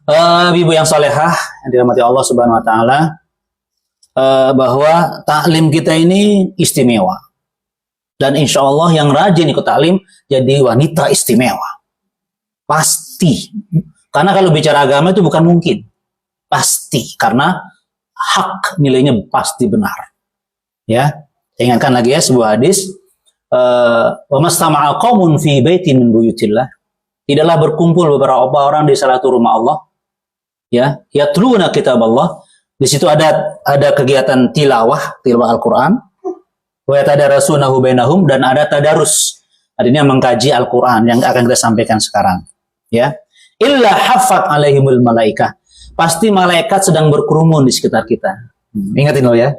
Ibu yang salehah yang dirahmati Allah Subhanahu wa taala, bahwa taklim kita ini istimewa. Dan insya Allah yang rajin ikut taklim jadi wanita istimewa. Pasti. Karena kalau bicara agama itu bukan mungkin. Pasti. Karena hak nilainya pasti benar. Ya. Saya ingatkan lagi ya sebuah hadis. Wa mastama'a qaumun fi baitin min buyutillah. Tidaklah berkumpul beberapa orang di salah satu rumah Allah. Ya. Yatluna kitab Allah. Di situ ada kegiatan tilawah Al-Quran. Wa yatadarasunahu bainahum, dan ada tadarus. Artinya mengkaji Al-Quran yang akan kita sampaikan sekarang. Ya. Illa haffat alaihimul malaikah. Pasti malaikat sedang berkerumun di sekitar kita. Ingatin lo ya.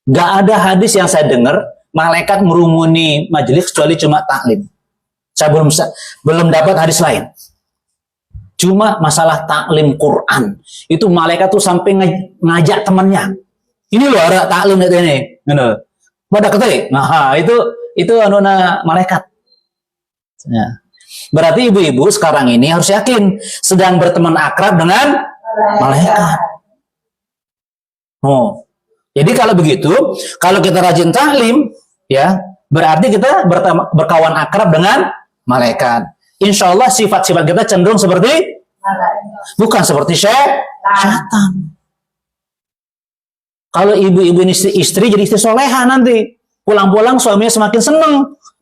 Gak ada hadis yang saya dengar malaikat merumuni majelis kecuali cuma taklim. Saya belum dapat hadis lain. Cuma masalah taklim Quran. Itu malaikat tuh sampai ngajak temannya. Ini loh ada taklim ini. Pada ketik. Nah, itu anuna malaikat. Ya. Berarti ibu-ibu sekarang ini harus yakin sedang berteman akrab dengan malaikat. Oh. Jadi kalau begitu, kalau kita rajin taklim, ya, berarti kita berkawan akrab dengan malaikat. Insya Allah sifat-sifat kita cenderung seperti bukan seperti syaitan. Kalau ibu-ibu ini istri jadi istri soleha nanti. Pulang-pulang suaminya semakin senang.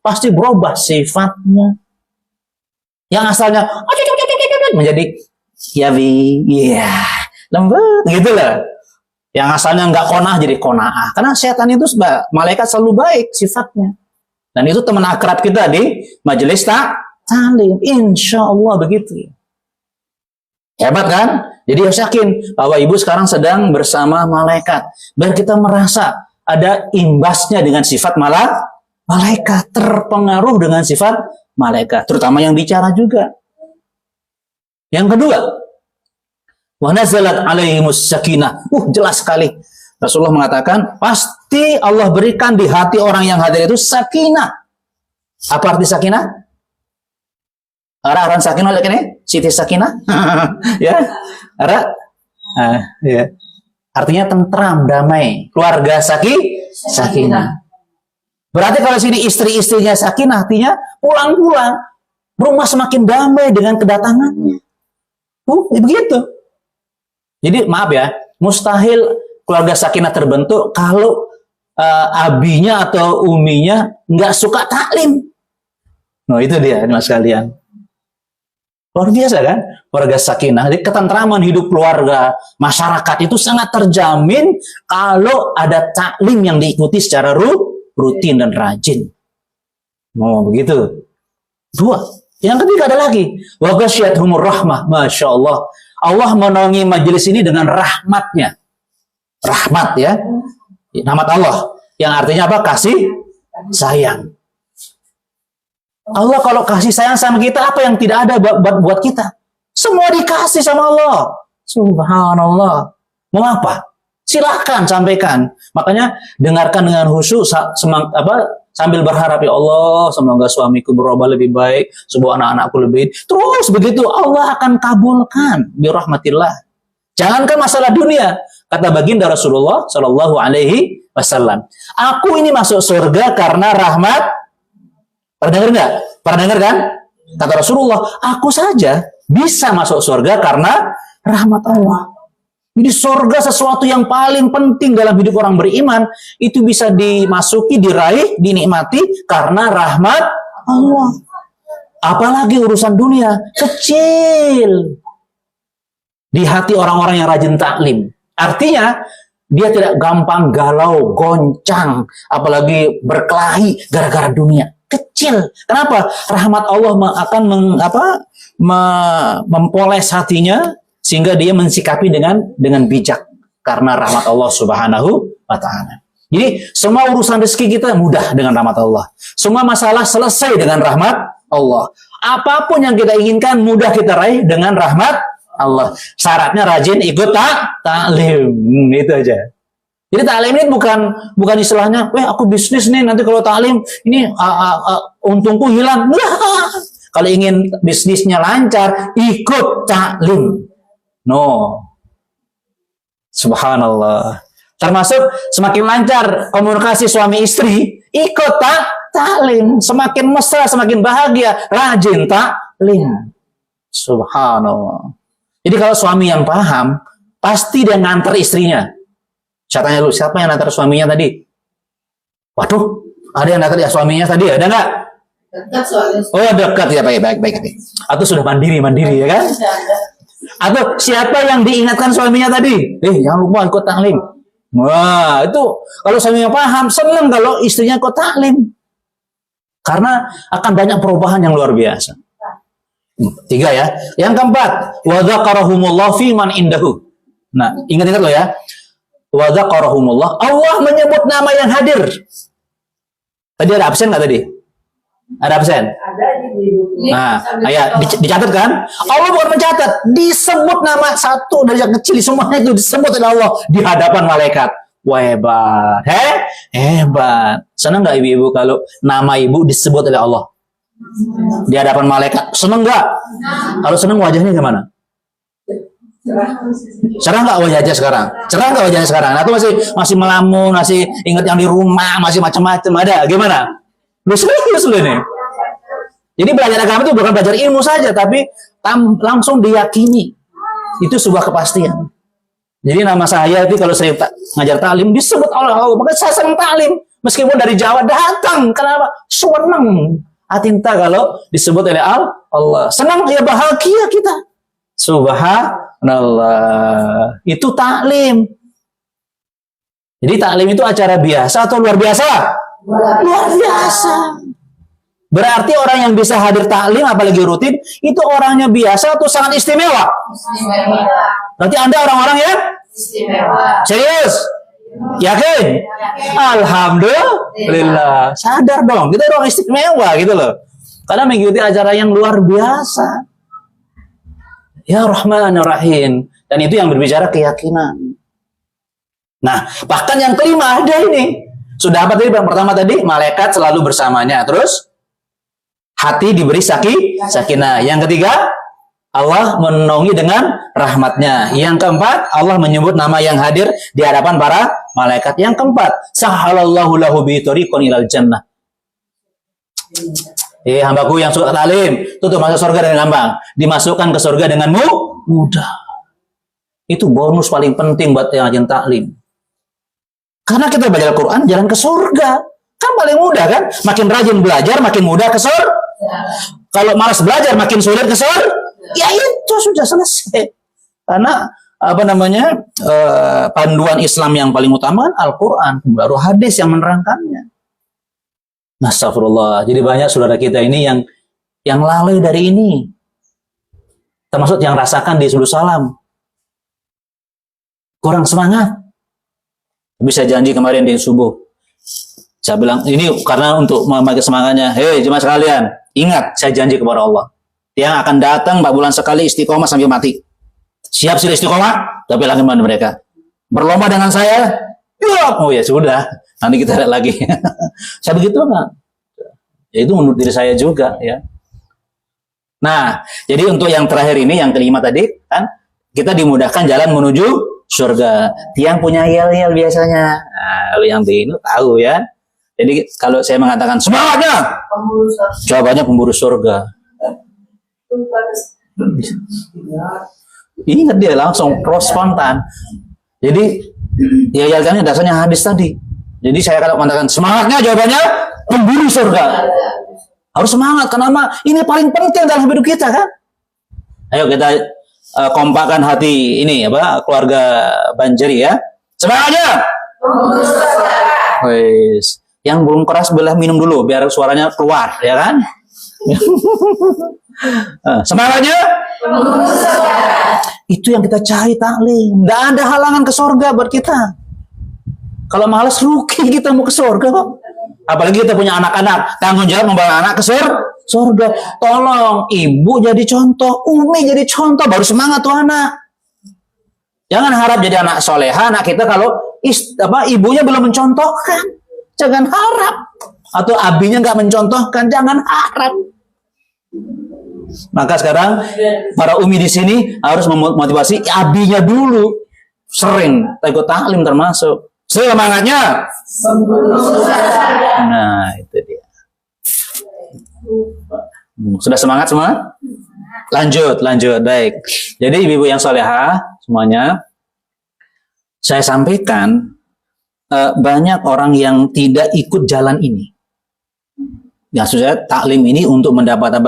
Pasti berubah sifatnya. Yang asalnya menjadi lembut gitu lah. Yang asalnya nggak konah jadi kona'ah. Karena setan itu malaikat selalu baik sifatnya. Dan itu teman akrab kita di majelis taklim. Insya Allah begitu. Hebat kan? Jadi harus yakin bahwa ibu sekarang sedang bersama malaikat. Biar kita merasa ada imbasnya dengan sifat malaikat. Terpengaruh dengan sifat malaikat. Terutama yang bicara juga. Yang kedua, wa nazalat alaihimus sakinah. Jelas sekali. Rasulullah mengatakan, pasti Allah berikan di hati orang yang hadir itu sakinah. Apa arti sakinah? Orang sakinah lagi nih, Siti Sakinah. Ya. Ya. Artinya tentram, damai. Keluarga sakinah. Berarti kalau sini istri-istrinya sakinah, artinya pulang-pulang rumah semakin damai dengan kedatangannya. Begitu. Jadi maaf ya, mustahil keluarga sakinah terbentuk kalau abinya atau uminya nggak suka taklim. Nah itu dia, mas kalian. Luar biasa kan? Keluarga sakinah. Jadi ketentraman hidup keluarga, masyarakat itu sangat terjamin kalau ada taklim yang diikuti secara rutin dan rajin. Oh begitu. Dua. Yang ketiga ada lagi. Wa ghasyiyatuhumur rahmah. Masya Allah. Allah menaungi majelis ini dengan rahmatnya. Rahmat ya. Rahmat Allah. Yang artinya apa? Kasih sayang. Allah kalau kasih sayang sama kita, apa yang tidak ada buat kita? Semua dikasih sama Allah. Subhanallah. Mau apa? Silakan sampaikan. Makanya dengarkan dengan khusyuk sambil berharap, ya Allah, semoga suamiku berubah lebih baik, semoga anak-anakku lebih. Terus begitu Allah akan kabulkan bi rahmatillah. Jangankan masalah dunia, kata baginda Rasulullah Shallallahu Alaihi Wasallam, aku ini masuk surga karena rahmat. Pernah dengar nggak? Pernah dengar kan? Kata Rasulullah, aku saja bisa masuk surga karena rahmat Allah. Jadi surga sesuatu yang paling penting dalam hidup orang beriman, itu bisa dimasuki, diraih, dinikmati karena rahmat Allah. Apalagi urusan dunia, kecil di hati orang-orang yang rajin taklim. Artinya, dia tidak gampang galau, goncang, apalagi berkelahi gara-gara dunia. Kecil. Kenapa? Rahmat Allah akan mempoles hatinya sehingga dia mensikapi dengan bijak karena rahmat Allah Subhanahu wa taala. Jadi semua urusan rezeki kita mudah dengan rahmat Allah. Semua masalah selesai dengan rahmat Allah. Apapun yang kita inginkan mudah kita raih dengan rahmat Allah. Syaratnya rajin ikut taklim. Itu aja. Jadi taklim ini bukan istilahnya, aku bisnis nih, nanti kalau taklim ini untungku hilang. Nah, kalau ingin bisnisnya lancar, ikut taklim. No. Subhanallah. Termasuk semakin lancar komunikasi suami istri, ikut taklim. Semakin mesra, semakin bahagia, rajin taklim. Subhanallah. Jadi kalau suami yang paham, pasti dia nganter istrinya. Saya tanya lu, siapa yang nganter suaminya tadi? Waduh, ada yang nganter ya suaminya tadi, ada nggak? Dekat soalnya. Oh, dekat ya, baik. Atau sudah mandiri ya kan? Atau siapa yang diingatkan suaminya tadi? Jangan lupa ikut taklim. Wah, itu kalau suaminya paham, senang kalau istrinya ikut taklim. Karena akan banyak perubahan yang luar biasa. 3 ya. Yang keempat, wa dzakarahumullah fi man indahu. Nah, ingat-ingat lo ya. Wa dzakarahumullah, Allah menyebut nama yang hadir. Tadi ada absen nggak tadi? Ada absen? Ada di buku. Nah, ya dicatat kan? Allah bukan mencatat, disebut nama satu dari yang kecil, semuanya itu disebut oleh Allah di hadapan malaikat. Wah, hebat. Hebat. Senang nggak ibu-ibu kalau nama ibu disebut oleh Allah di hadapan malaikat? Senang nggak? Kalau senang wajahnya gimana? Cerah nggak wajahnya sekarang? Cerah nggak wajahnya sekarang? Nah, itu masih melamun, masih ingat yang di rumah, masih macam-macam. Ada gimana? Lu serius lu ini? Jadi belajar agama itu bukan belajar ilmu saja, tapi langsung diyakini. Itu sebuah kepastian. Jadi nama saya itu kalau saya ngajar taklim disebut Allah. Maka saya senang taklim. Meskipun dari Jawa datang. Kenapa? Senang. Atinta kalau disebut oleh Allah. Senang, ya bahagia kita. Subhanallah. Itu taklim. Jadi taklim itu acara biasa atau luar biasa? Luar biasa. Berarti orang yang bisa hadir taklim, apalagi rutin, itu orangnya biasa atau sangat istimewa? Istimewa. Berarti Anda orang-orang yang Istimewa. serius? Yakin? Alhamdulillah. Sadar dong, kita orang istimewa gitu loh. Karena mengikuti acara yang luar biasa. Ya Rahman Rahim. Dan itu yang berbicara keyakinan. Nah, bahkan yang kelima ada ini. Sudah apa tadi? Yang pertama tadi, malaikat selalu bersamanya. Terus, hati diberi sakinah. Yang ketiga, Allah menaungi dengan rahmatnya. Yang keempat, Allah menyebut nama yang hadir di hadapan para malaikat. Yang keempat, sahalallahu lahu bi tariqan ilal jannah. Hambaku yang suka taklim, tutup masuk surga dengan gampang. Dimasukkan ke surga dengan mudah. Itu bonus paling penting buat yang rajin taklim. Karena kita belajar Al-Quran, jalan ke surga. Kan paling mudah kan? Makin rajin belajar, makin mudah ke surga. Kalau malas belajar, makin sulit ke surga. Ya itu sudah selesai. Karena panduan Islam yang paling utama Al-Quran, baru hadis yang menerangkannya. Astagfirullah. Jadi banyak saudara kita ini yang lalai dari ini. Termasuk yang rasakan di Subuh Salam. Kurang semangat. Tapi saya janji kemarin di subuh, saya bilang ini karena untuk memakai semangatnya. Hei jemaah sekalian, ingat saya janji kepada Allah yang akan datang 4 bulan sekali istiqomah sampai mati. Siap sudah istiqomah? Tapi lagi mana mereka? Berlomba dengan saya? Ya, oh ya sudah. Nanti kita lihat lagi. Saya begitu nggak? Ya, itu menurut diri saya juga ya. Nah, jadi untuk yang terakhir ini, yang kelima tadi kan kita dimudahkan jalan menuju surga. Tiang punya yel-yel biasanya. Nah, yang di ini tahu ya. Jadi kalau saya mengatakan semangatnya, jawabannya pemburu surga. Ingat dia langsung spontan. Jadi yel-yelnya dasarnya hadis tadi. Jadi saya kalau mengatakan semangatnya, jawabannya pemburu surga. Harus semangat. Kenapa? Ini paling penting dalam hidup kita kan. Ayo kita kompakan hati ini keluarga Banjari ya. Semangatnya. Wes, yang belum keras boleh minum dulu biar suaranya keluar ya kan. Semangatnya. Itu yang kita cari taklim. Tidak ada halangan ke surga buat kita. Kalau malas rugi kita mau ke surga kok. Apalagi kita punya anak-anak, tanggung jawab membawa anak ke surga. Tolong ibu jadi contoh, umi jadi contoh, baru semangat tuh anak. Jangan harap jadi anak soleha anak kita kalau ibunya belum mencontohkan. Jangan harap. Atau abinya nggak mencontohkan, jangan harap. Maka sekarang para umi di sini harus memotivasi abinya dulu. Sering ikut taklim termasuk. Semangatnya. Nah, itu dia. Sudah semangat semua? Lanjut. Baik. Jadi ibu-ibu yang solehah semuanya, saya sampaikan banyak orang yang tidak ikut jalan ini. Ya, sudah taklim ini untuk mendapat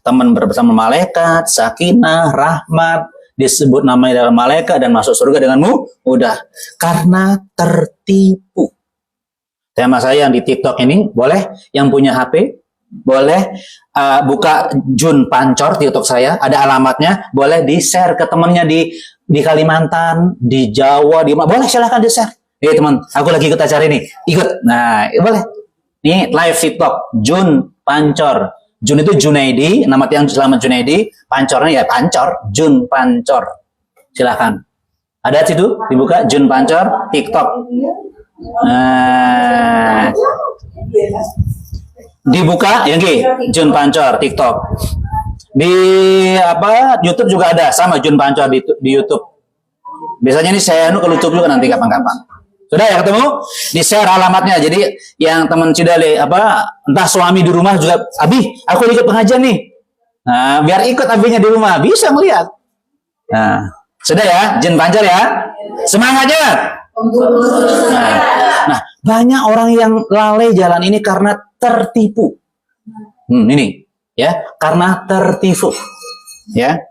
teman bersama malaikat, sakinah, rahmat, disebut namanya dalam malaikat dan masuk surga denganmu mudah karena tertipu. Tema saya yang di TikTok ini, boleh yang punya HP boleh buka Jun Pancor TikTok saya, ada alamatnya, boleh di-share ke temannya di Kalimantan, di Jawa, boleh silahkan di-share. Teman, aku lagi ikut acara ini, ikut. Nah, boleh. Ini live TikTok Jun Pancor. Jun itu Junaidi, nama yang selamat Junaidi, Pancornya ya Pancor, Jun Pancor. Silahkan. Ada situ, dibuka Jun Pancor TikTok. Nah, dibuka ya Jun Pancor TikTok. Di YouTube juga ada sama Jun Pancor di YouTube. Biasanya ini saya ke YouTube juga nanti kapan-kapan. Sudah ya ketemu? Di-share alamatnya. Jadi yang teman Cidale entah suami di rumah juga, Abi, aku ikut pengajian nih. Nah, biar ikut abinya di rumah, bisa melihat. Nah, sudah ya, Jun Pancor ya. Semangatnya. Nah, banyak orang yang lalai jalan ini karena tertipu. Ini ya, karena tertipu. Ya.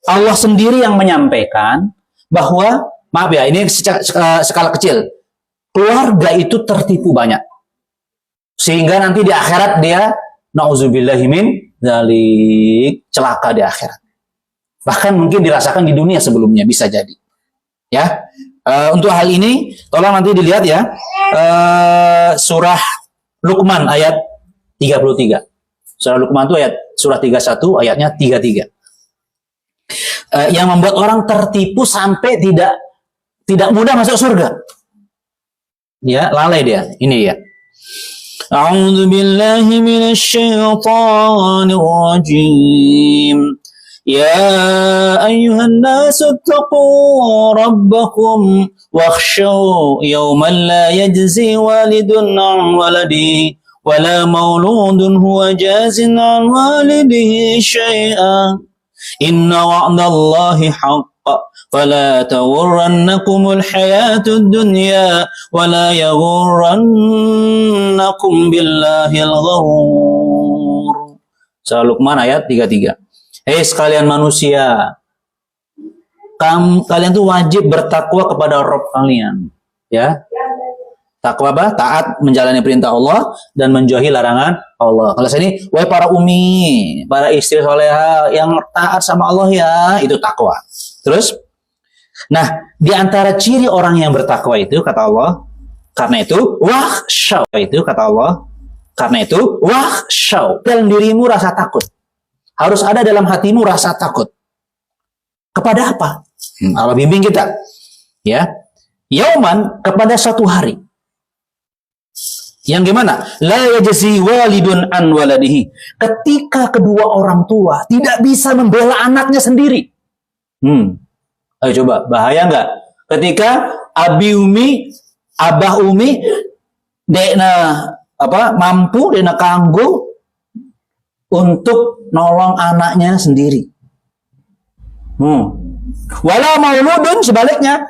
Allah sendiri yang menyampaikan bahwa, maaf ya, ini skala kecil. Keluarga itu tertipu banyak. Sehingga nanti di akhirat dia nauzubillahimin dzalik, celaka di akhirat. Bahkan mungkin dirasakan di dunia sebelumnya, bisa jadi. Ya. Untuk hal ini tolong nanti dilihat ya. Surah Luqman ayat 33. Surah Luqman itu surah 31 ayatnya 33. Yang membuat orang tertipu sampai tidak mudah masuk surga. Ya, lalai dia. Ini ya. A'udzu billahi minasyaitonir rajim. Ya ayyuhan nasu taqu rabbakum wakhshaw yawman la yajzi walidun 'an waladihi wala mauludun huwa jazin 'an walidihi syai'an. Inna wa'dallahi haqq fala taghurrannakumul hayatud dunya wala yaghurrannakum billahil ghurur. Surah Luqman ayat 33. Hei sekalian manusia, kalian tuh wajib bertakwa kepada Rabb kalian, ya. Takwa taat menjalani perintah Allah dan menjauhi larangan Allah. Kalau sini, wahai para umi, para istri soleha yang taat sama Allah ya, itu takwa. Terus, nah di antara ciri orang yang bertakwa itu kata Allah, karena itu wakhshaw itu kata Allah, karena itu wakhshaw dalam dirimu rasa takut. Harus ada dalam hatimu rasa takut. Kepada apa? Allah bimbing kita. Ya. Yauman, kepada suatu hari. Yang gimana? La yajzi walidun an waladihi. Ketika kedua orang tua tidak bisa membela anaknya sendiri. Ayo coba, bahaya nggak? Ketika abah umi mampu dena kanggo untuk nolong anaknya sendiri. Walau mauludun sebaliknya,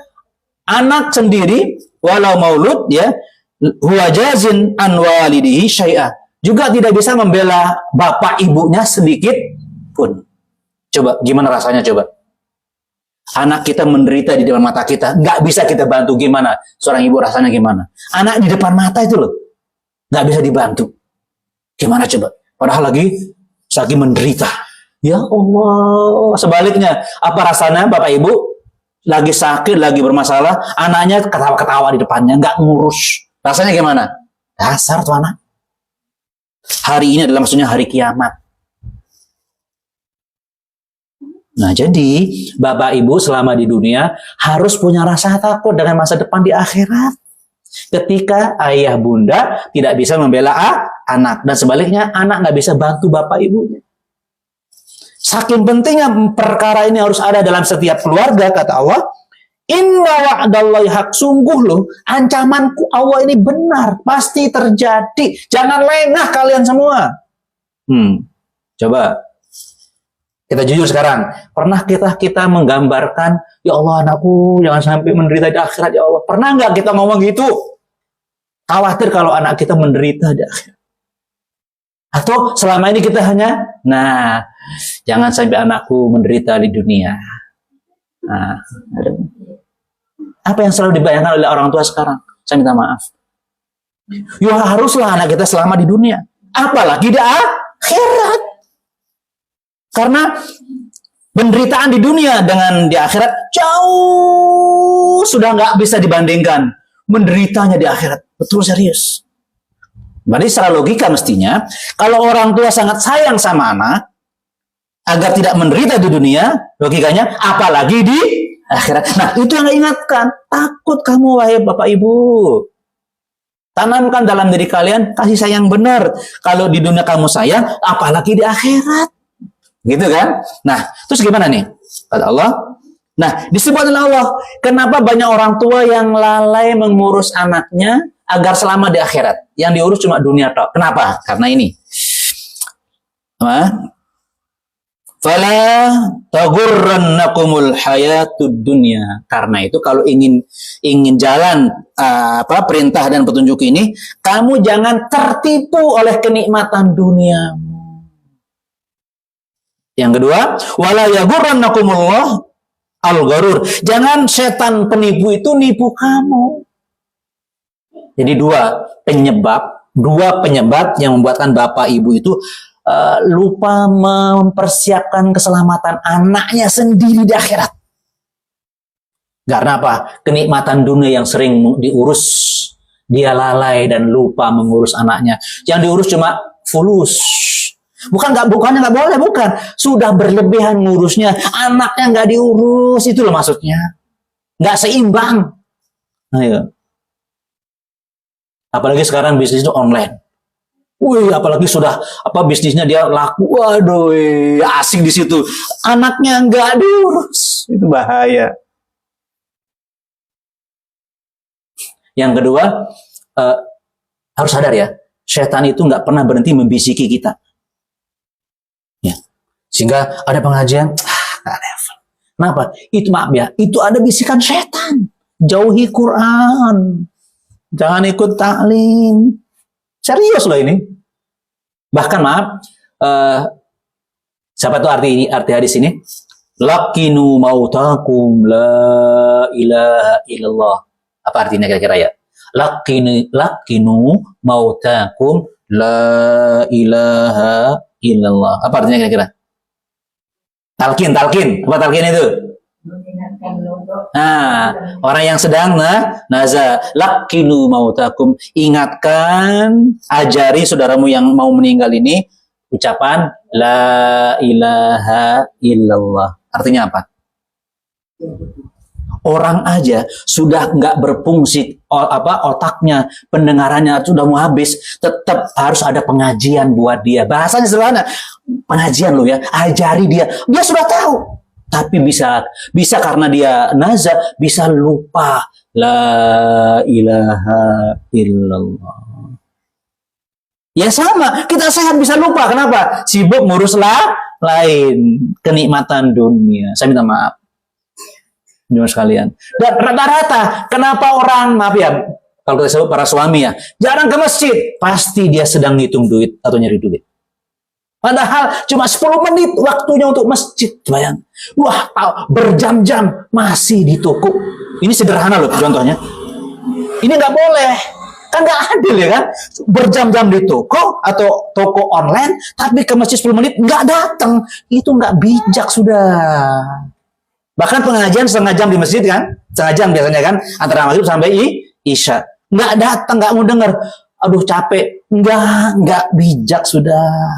anak sendiri walau maulud ya huwa jazin an walidihi syai'a, juga tidak bisa membela bapak ibunya sedikit pun. Coba gimana rasanya coba? Anak kita menderita di depan mata kita, nggak bisa kita bantu, gimana? Seorang ibu rasanya gimana? Anak di depan mata itu loh, nggak bisa dibantu. Gimana coba? Padahal lagi menderita. Ya Allah, sebaliknya apa rasanya bapak ibu lagi sakit, lagi bermasalah, anaknya ketawa-ketawa di depannya, nggak ngurus. Rasanya gimana? Dasar tuh anak. Hari ini adalah maksudnya hari kiamat. Nah, jadi bapak ibu selama di dunia harus punya rasa takut dengan masa depan di akhirat. Ketika ayah bunda tidak bisa membela anak. Dan sebaliknya, anak nggak bisa bantu bapak ibunya. Saking pentingnya perkara ini harus ada dalam setiap keluarga, kata Allah. Inna wa'dallahi haq, sungguh loh, ancamanku Allah ini benar, pasti terjadi. Jangan lengah kalian semua. Coba kita jujur sekarang. Pernah kita menggambarkan, ya Allah anakku jangan sampai menderita di akhirat ya Allah. Pernah nggak kita ngomong gitu? Khawatir kalau anak kita menderita di akhirat. Atau selama ini kita hanya, jangan sampai anakku menderita di dunia. Apa yang selalu dibayangkan oleh orang tua sekarang? Saya minta maaf. Ya haruslah anak kita selama di dunia. Apalagi di akhirat. Karena penderitaan di dunia dengan di akhirat jauh sudah nggak bisa dibandingkan. Menderitanya di akhirat. Betul serius. Berarti secara logika mestinya, kalau orang tua sangat sayang sama anak, agar tidak menderita di dunia, logikanya, apalagi di akhirat. Nah, itu yang ingatkan. Takut kamu, wahai bapak ibu. Tanamkan dalam diri kalian kasih sayang benar. Kalau di dunia kamu sayang, apalagi di akhirat. Gitu kan? Nah, terus gimana nih? Kata Allah. Nah, disebut oleh Allah, kenapa banyak orang tua yang lalai mengurus anaknya agar selamat di akhirat? Yang diurus cuma dunia tok. Kenapa? Karena ini. Fala taghurrannakumul hayatud dunya. Karena itu kalau ingin jalan perintah dan petunjuk ini, kamu jangan tertipu oleh kenikmatan duniamu. Yang kedua, wala yaghurrannakumullah al-gharur. Jangan setan penipu itu nipu kamu. Jadi dua penyebab yang membuatkan bapak ibu itu lupa mempersiapkan keselamatan anaknya sendiri di akhirat. Karena apa? Kenikmatan dunia yang sering diurus, dia lalai dan lupa mengurus anaknya. Yang diurus cuma fulus. Bukannya nggak boleh, bukan. Sudah berlebihan ngurusnya, anaknya nggak diurus, itu loh maksudnya. Nggak seimbang. Ayo. Apalagi sekarang bisnis itu online. Wih, apalagi sudah bisnisnya dia laku, waduh, asing di situ. Anaknya nggak diurus, itu bahaya. Yang kedua, harus sadar ya, setan itu nggak pernah berhenti membisiki kita. Ya, sehingga ada pengajian, nggak level. Kenapa? Itu maaf ya, itu ada bisikan setan. Jauhi Quran, jangan ikut taklim. Serius loh ini. Bahkan maaf, siapa itu arti hadis ini? Lakinu mautakum la ilaha illallah. Apa artinya kira-kira ya? Lakinu mautakum la ilaha illallah. Apa artinya kira-kira? Talqin. Apa talqin itu? Orang yang sedang naza, lakinu mautakum, ingatkan, ajari saudaramu yang mau meninggal ini ucapan la ilaha illallah. Artinya apa? Orang aja sudah nggak berfungsi otaknya, pendengarannya sudah mau habis, tetap harus ada pengajian buat dia. Bahasanya sederhana, pengajian lo ya, ajari dia sudah tahu. Tapi bisa karena dia naza, bisa lupa la ilaha illallah. Ya sama, kita sehat bisa lupa. Kenapa? Sibuk ngurus lain, kenikmatan dunia. Saya minta maaf, jemaah sekalian. Dan rata-rata, kenapa orang, maaf ya, kalau kita sebut para suami ya, jarang ke masjid, pasti dia sedang ngitung duit atau nyari duit. Padahal cuma 10 menit waktunya untuk masjid. Bayang. Wah, berjam-jam masih di toko. Ini sederhana loh contohnya. Ini nggak boleh. Kan nggak adil ya kan? Berjam-jam di toko atau toko online, tapi ke masjid 10 menit nggak datang. Itu nggak bijak sudah. Bahkan pengajian setengah jam di masjid kan? Setengah jam biasanya kan? Antara maghrib sampai isya. Nggak datang, nggak mau dengar. Aduh capek. Nggak bijak sudah.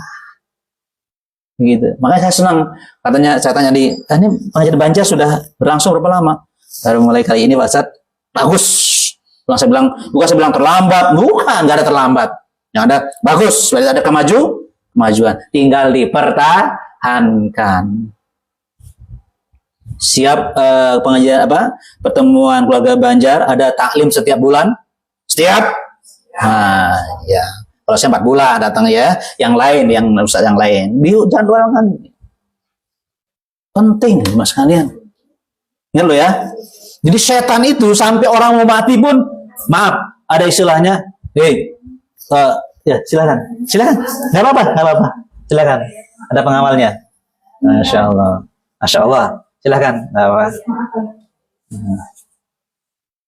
Begitu. Makanya saya senang, saya tanya ini pengajian Banjar sudah berlangsung berapa lama? Baru mulai kali ini Pak Ustadz, bagus, Bukan saya bilang terlambat, bukan, nggak ada terlambat. Yang ada bagus, berarti ada kemajuan. Tinggal dipertahankan. Siap pengajian pertemuan keluarga Banjar, ada taklim setiap bulan. Setiap? Nah, ya. Kalau saya 4 bulan datang ya. Yang lain, yang ustaz yang lain. Jadwalkan. Penting, mas kalian. Ingat lo ya. Jadi setan itu sampai orang mau mati pun, maaf, ada istilahnya. Ya silakan. Nggak apa-apa. Silakan. Ada pengawalnya. Masya Allah. Silakan. Nggak apa.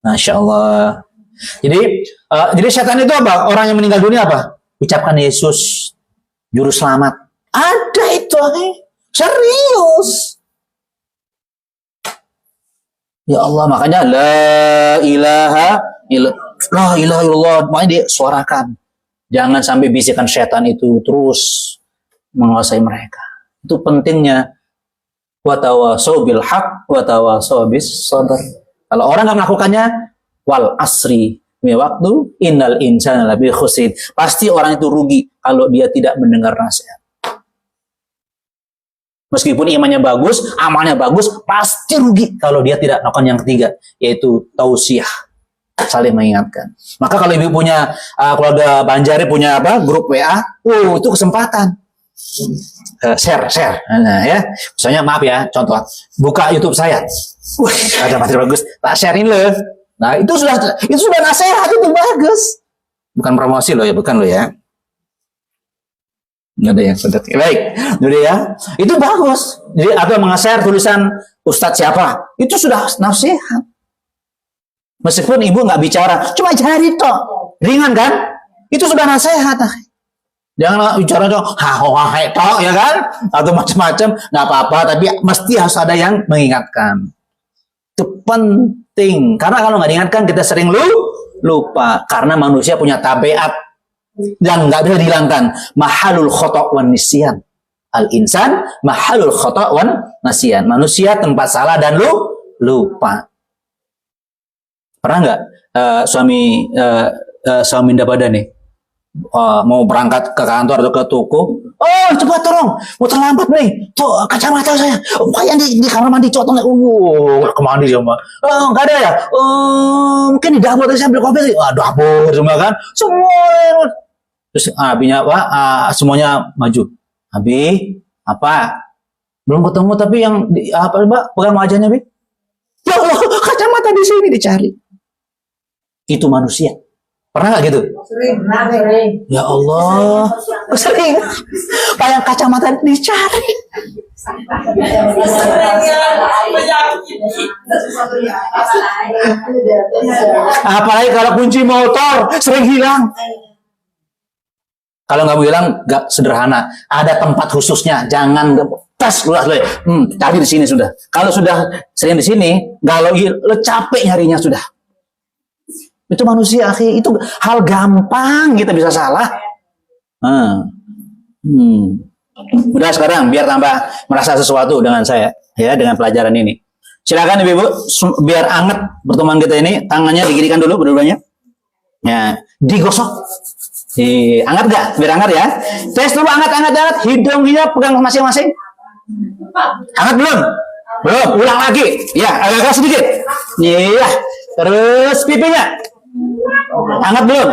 Masya Allah. Jadi setan itu apa? Orang yang meninggal dunia apa? Ucapkan Yesus juru selamat. Ada itu, serius. Ya Allah, makanya la ilaha illallah, makanya disuarakan. Jangan sampai bisikan setan itu terus menguasai mereka. Itu pentingnya wa tawasau bil haq wa tawasau bis sabr. Kalau orang nggak melakukannya, wal asri, demi waktu, innal insana lafi khusr. Pasti orang itu rugi kalau dia tidak mendengar nasihat. Meskipun imannya bagus, amalnya bagus, pasti rugi kalau dia tidak melakukan yang ketiga, yaitu tausiah, saling mengingatkan. Maka kalau ibu punya keluarga Banjari punya grup WA, itu kesempatan. Share. Nah, ya. Misalnya maaf ya, contoh, buka YouTube saya. Ada materi bagus, tak sharein loh. Nah, itu sudah nasihat, itu bagus. Bukan promosi loh ya, bukan loh ya. Nggak ada yang sedek. Baik, jadi ya, itu bagus. Jadi atau meng-share tulisan Ustadz siapa, itu sudah nasihat. Meskipun ibu nggak bicara, cuma jari tok, ringan kan? Itu sudah nasihat. Jangan bicara tok, tok ya kan? Atau macam-macam, nggak apa-apa. Tapi mesti harus ada yang mengingatkan. Itu penting, karena kalau nggak diingatkan kita sering lupa. Karena manusia punya tabiat yang nggak bisa dihilangkan. Mahalul khata' wan nisyan. Al insan mahalul khata' wan nisyan. Manusia tempat salah dan lupa. Pernah nggak suami Indah Pada nih mau berangkat ke kantor atau ke toko? Oh cepat tolong, mau terlambat nih. Tuh kacamata saya. Kayak di kamar mandi cotong. Kemandi sama. Nggak ada ya. Mungkin di dapur tadi saya ambil kopi. Dapur semua kan. Semua. Terus abinya semuanya maju. Abi apa? Belum ketemu tapi yang apa Mbak? Pegang wajahnya Bi. Ya Allah, kacamata di sini dicari. Itu manusia. Pernah nggak gitu? Sering. Ya Allah, sering. Kayak kacamata dicari. Apalagi kalau kunci motor sering hilang. Kalau nggak mau hilang, nggak sederhana. Ada tempat khususnya. Jangan tas luas loh. Cari di sini sudah. Kalau sudah sering di sini, kalau lo capek nyarinya sudah. Itu manusia, akhi. Itu hal gampang kita bisa salah. Udah sekarang biar tambah merasa sesuatu dengan saya, ya, dengan pelajaran ini. Silakan ibu-ibu, biar anget pertemuan kita ini. Tangannya digirikan dulu berdua-duanya. Ya, digosok. Anget gak? Biar anget ya. Tes dulu anget. Hidungnya pegang masing-masing. Anget belum? Belum. Ulang lagi. Ya, agak-agak sedikit. Iya. Terus pipinya. Anget belum?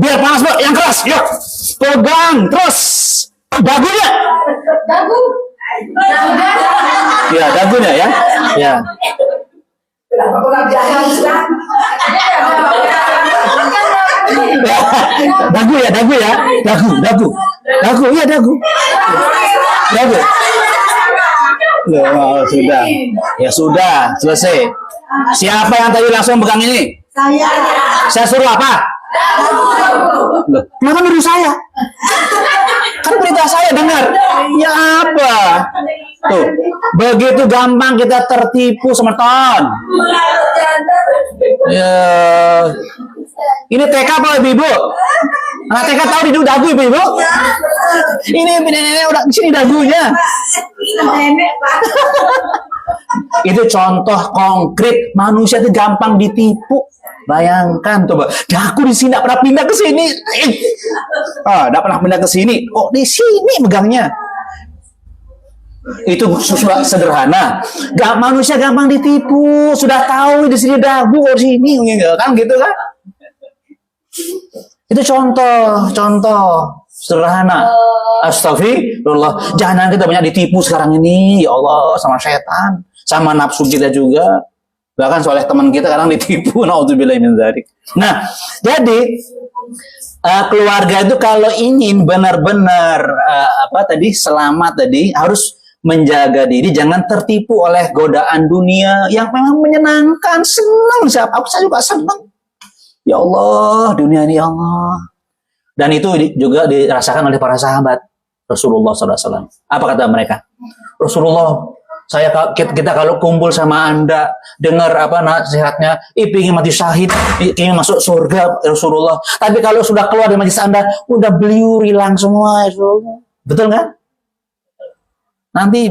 Biar panas bro. Yang keras. Yuk. Pegang. Terus. Dagunya. Ya, dagunya ya. Ya. Dagu ya. Oh, sudah. Ya sudah, selesai. Siapa yang tadi langsung pegang ini? Saya suruh apa? Loh, kenapa nuduh saya? Kan perintah saya dengar. Ya apa? Tuh, begitu gampang kita tertipu semeton. Ya. Ini TK apa ibu? Anak TK tahu di dagu ibu? Ini nenek udah di sini dagunya. Itu contoh konkret manusia itu gampang ditipu. Bayangkan coba, aku di sini tidak pernah pindah ke sini. Tidak pernah pindah ke sini. Kok di sini megangnya? Itu sudah sederhana. Manusia gampang ditipu. Sudah tahu di sini dagu, di sini kan gitu kan? Itu contoh sederhana. Astagfirullah. Jangan kita banyak ditipu sekarang ini. Ya Allah, sama setan, sama nafsu kita juga. Bahkan soleh teman kita kadang ditipu. Naudzubillah min dzalik. Nah, jadi keluarga itu kalau ingin benar-benar selamat tadi harus menjaga diri, jangan tertipu oleh godaan dunia yang memang menyenangkan, senang. Saya juga senang. Ya Allah, dunia ini ya Allah. Dan itu juga dirasakan oleh para sahabat Rasulullah SAW. Apa kata mereka? Rasulullah, kita kalau kumpul sama Anda, dengar nasihatnya, pingin mati syahid, pingin masuk surga Rasulullah. Tapi kalau sudah keluar dari majlis Anda, udah beliau hilang semua Rasulullah. Betul nggak? Nanti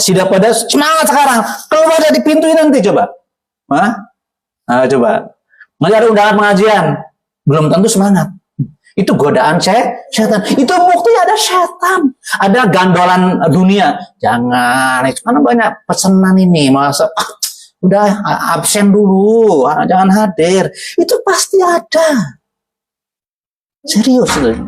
sudah pada semangat sekarang, keluar dari pintu ini nanti coba. Coba. Nanti ada undangan pengajian, belum tentu semangat. Itu godaan setan. Itu bukti ada setan. Ada gandolan dunia. Jangan. Karena banyak pesanan ini. Masa udah absen dulu. Jangan hadir. Itu pasti ada. Serius itu.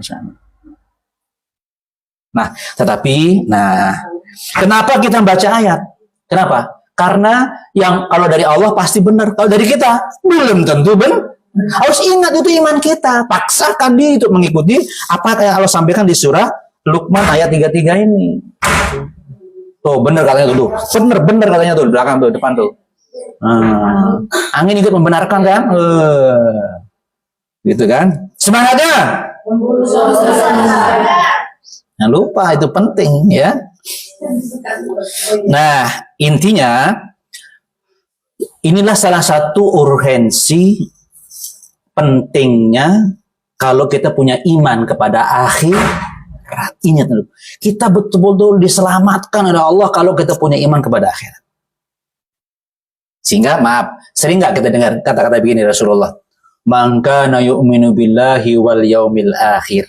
Kenapa kita baca ayat? Kenapa? Karena yang kalau dari Allah pasti benar. Kalau dari kita belum tentu benar. Harus ingat itu iman kita. Paksakan diri untuk mengikuti apa yang Allah sampaikan di surah Luqman ayat 33 ini. Tuh, benar katanya tuh. Benar katanya tuh, belakang tuh, depan tuh. Angin ikut membenarkan kan? Gitu kan? Semangatnya. Jangan lupa, itu penting ya. Nah, intinya inilah salah satu urgensi pentingnya kalau kita punya iman kepada akhirat. Ingat dulu, kita betul-betul diselamatkan oleh Allah kalau kita punya iman kepada akhirat. Sehingga sering nggak kita dengar kata-kata begini Rasulullah, "Man kana yu'minu billahi wal yaumil akhir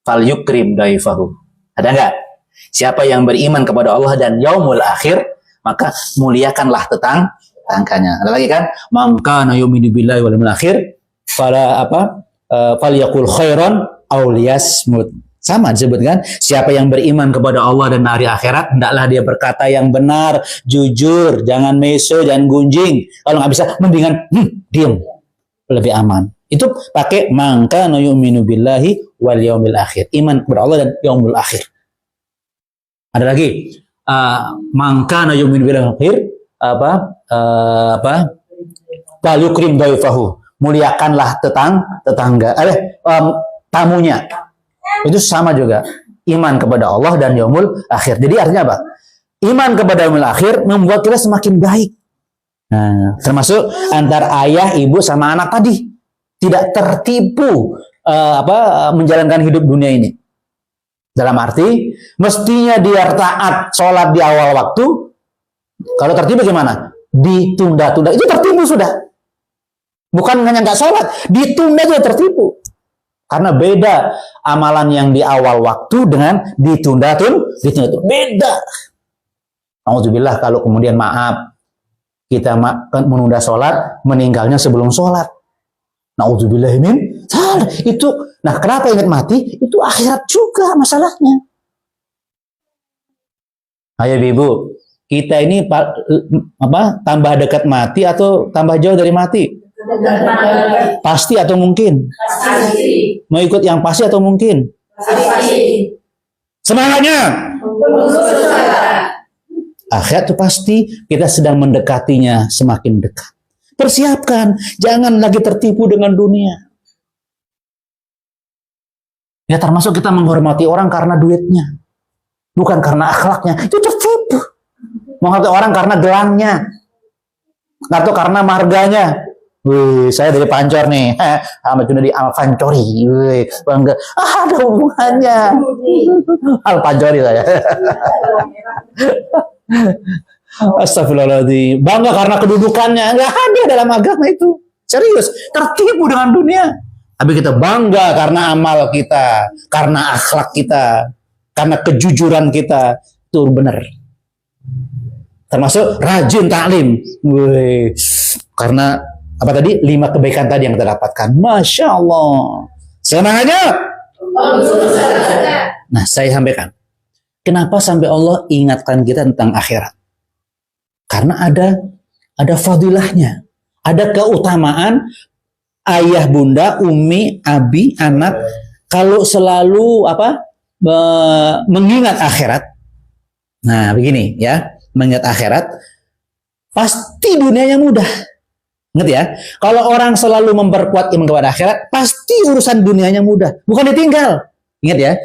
falyukrim daifahu." Ada nggak? Siapa yang beriman kepada Allah dan yaumul akhir, maka muliakanlah tetangganya. Ada lagi kan? "Man kana yu'minu billahi wal yaumil akhir falyaqul khairan aw liyasmut." Sama disebutkan, siapa yang beriman kepada Allah dan hari akhirat, hendaklah dia berkata yang benar, jujur, jangan meso, jangan gunjing. Kalau nggak bisa, mendingan diam, lebih aman. Itu pakai mangka no yu'minu billahi wal yaumil akhir. Iman kepada Allah dan yaumul akhir. Ada lagi, mangka no yu'minu billahi wal akhir, fal yukrim daifahu. Muliakanlah tetangga, tamunya. Itu sama juga. Iman kepada Allah dan yaumul akhir. Jadi artinya apa? Iman kepada yaumul akhir membuat kita semakin baik. Nah, termasuk antar ayah, ibu sama anak tadi. Tidak tertipu menjalankan hidup dunia ini. Dalam arti, mestinya dia taat sholat di awal waktu. Kalau tertipu gimana? Ditunda-tunda. Itu tertipu sudah. Bukan hanya nggak sholat, ditunda juga tertipu. Karena beda amalan yang di awal waktu dengan ditunda. Beda. Alhamdulillah kalau kemudian kita menunda sholat, meninggalnya sebelum sholat. Na'udzubillah min dzalik. Itu, nah kenapa ingat mati? Itu akhirat juga masalahnya. Ayo ibu, kita ini tambah dekat mati atau tambah jauh dari mati? Pasti atau mungkin? Pasti. Mau ikut yang pasti atau mungkin? Pasti. Semangatnya. Akhirat itu pasti, kita sedang mendekatinya semakin dekat. Persiapkan, jangan lagi tertipu dengan dunia. Ya termasuk kita menghormati orang karena duitnya, bukan karena akhlaknya. Itu tertipu. Menghormati orang karena gelangnya, atau karena marganya. Wih, saya dari Pancor nih, Ahmad Junadi Al-Pancori. Wih, bangga. Ada hubungannya. Al-Pancori saya. Astagfirullahaladzim. Bangga karena kedudukannya. Nggak ada dalam agama itu. Serius, tertipu dengan dunia. Tapi kita bangga karena amal kita, karena akhlak kita, karena kejujuran kita. Itu benar. Termasuk rajin taklim. Wih, karena apa tadi? 5 kebaikan tadi yang kita dapatkan. Masya Allah. Senang aja. Nah, saya sampaikan. Kenapa sampai Allah ingatkan kita tentang akhirat? Karena ada fadilahnya. Ada keutamaan ayah, bunda, umi, abi, anak kalau selalu mengingat akhirat. Nah, begini ya, mengingat akhirat pasti dunianya mudah. Ingat ya, kalau orang selalu memperkuat iman kepada akhirat, pasti urusan dunianya mudah, bukan ditinggal. Ingat ya.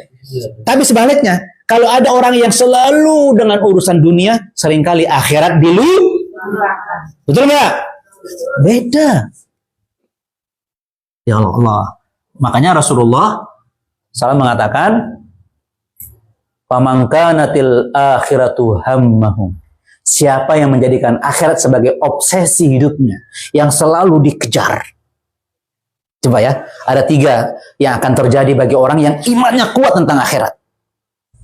Tapi sebaliknya, kalau ada orang yang selalu dengan urusan dunia, seringkali akhirat dilupakan. Betul nggak? Beda. Ya Allah. Makanya Rasulullah SAW mengatakan, "Faman kanatil akhiratu hammahum." Siapa yang menjadikan akhirat sebagai obsesi hidupnya, yang selalu dikejar. Coba ya, ada 3 yang akan terjadi bagi orang yang imannya kuat tentang akhirat.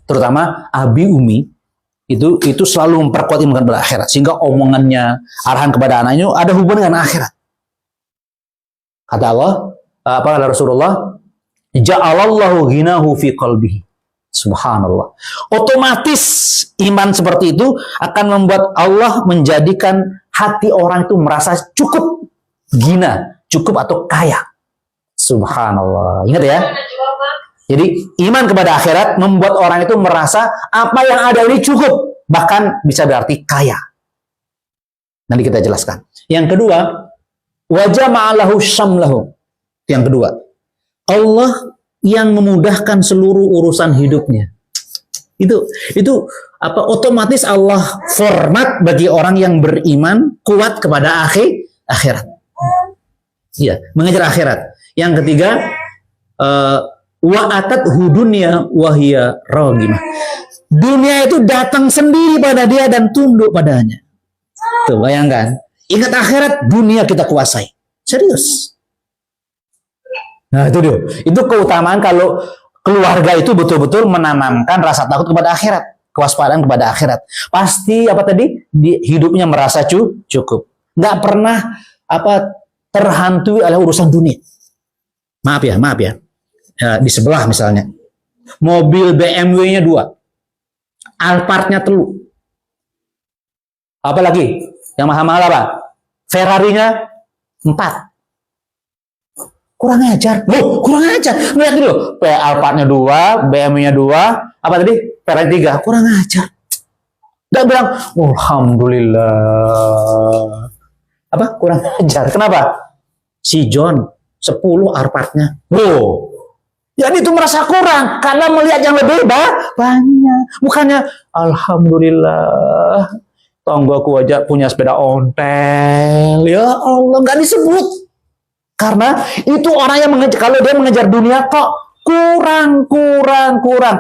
Terutama abi umi itu selalu memperkuat iman kepada akhirat, sehingga omongannya, arahan kepada anaknya ada hubungan dengan akhirat. Kata Allah, kata Rasulullah, ja'alallahu ghinahu fi qalbihi. Subhanallah. Otomatis iman seperti itu akan membuat Allah menjadikan hati orang itu merasa cukup, gina, cukup atau kaya. Subhanallah. Ingat ya. Jadi iman kepada akhirat membuat orang itu merasa apa yang ada ini cukup, bahkan bisa berarti kaya. Nanti kita jelaskan. Yang kedua, wajah ma'alahu syamlahu. Yang kedua, Allah yang memudahkan seluruh urusan hidupnya. Itu otomatis Allah format bagi orang yang beriman kuat kepada akhirat. Iya, mengejar akhirat. Yang ketiga, wa atat hudunya wahia ragimah. Dunia itu datang sendiri pada dia dan tunduk padanya. Tuh, bayangkan. Ingat akhirat, dunia kita kuasai. Serius. Nah, itu dia. Itu keutamaan kalau keluarga itu betul-betul menanamkan rasa takut kepada akhirat, kewaspadaan kepada akhirat. Pasti hidupnya merasa cukup. Nggak pernah terhantui oleh urusan dunia. Maaf ya. Di sebelah misalnya. Mobil BMW-nya 2. Alphard-nya 3. Apalagi? Yang mahal-mahal apa? Ferrari-nya 4. Kurang ajar. Kurang ajar. Lihat dulu. Alphard-nya 2, BMW-nya 2, apa tadi? Ferrari 3. Kurang ajar. Dia bilang, alhamdulillah. Kurang ajar. Kenapa? Si John 10 Alphard-nya. Jadi itu merasa kurang karena melihat yang lebih banyak. Bukannya alhamdulillah. Tonggoku aja punya sepeda ontel. Ya Allah, nggak disebut. Karena itu orang yang kalau dia mengejar dunia kok kurang.